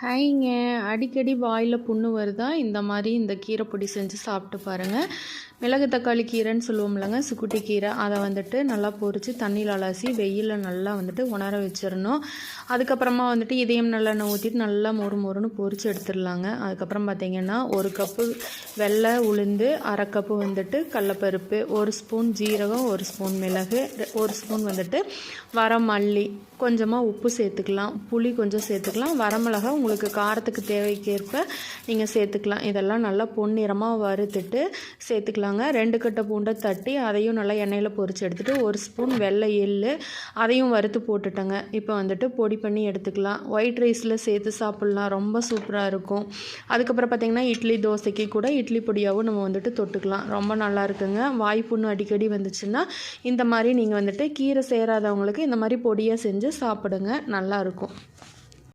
ஹாய்ங்க. அடிக்கடி வாயில் புண்ணு வருதா? இந்த கீரை பொடி செஞ்சு சாப்பிட்டு பாருங்கள். மிளகு தக்காளி கீரைன்னு சொல்லுவோம்லங்க, சுக்குட்டி கீரை. அதை நல்லா பொரித்து தண்ணியில் அலசி வெயிலில் நல்லா உணர வச்சிடணும். அதுக்கப்புறமா இதயம் நல்லெண்ணெய் ஊற்றிட்டு நல்லா மொறு மொறுன்னு பொரித்து எடுத்துடலாங்க. அதுக்கப்புறம் பார்த்திங்கன்னா 1 கப்பு வெள்ளை உளுந்து, 1/2 கப்பு கடலப்பருப்பு, 1 ஸ்பூன் ஜீரகம், 1 ஸ்பூன் மிளகு, 1 ஸ்பூன் வரமல்லி, கொஞ்சமாக உப்பு சேர்த்துக்கலாம், புளி கொஞ்சம் சேர்த்துக்கலாம், வரமிளகா உங்களுக்கு காரத்துக்கு தேவைக்கேற்ப நீங்கள் சேர்த்துக்கலாம். இதெல்லாம் நல்லா பொன்னிறமாக வறுத்துட்டு சேர்த்துக்கலாங்க. 2 கட்டை பூண்டை தட்டி அதையும் நல்லா எண்ணெயில் பொரித்து எடுத்துகிட்டு 1 ஸ்பூன் வெள்ளை எள்ளு அதையும் வறுத்து போட்டுட்டேங்க. இப்போ பொடி பண்ணி எடுத்துக்கலாம். ஒயிட் ரைஸில் சேர்த்து சாப்பிட்லாம், ரொம்ப சூப்பராக இருக்கும். அதுக்கப்புறம் பார்த்திங்கன்னா இட்லி தோசைக்கு கூட இட்லி பொடியாகவும் நம்ம தொட்டுக்கலாம். ரொம்ப நல்லா இருக்குங்க. வாய்ப்புண்ணு அடிக்கடி வந்துச்சுன்னா இந்த மாதிரி நீங்கள் கீரை சேராதவங்களுக்கு இந்த மாதிரி பொடியாக செஞ்சு சாப்பிடுங்க, நல்லாயிருக்கும்.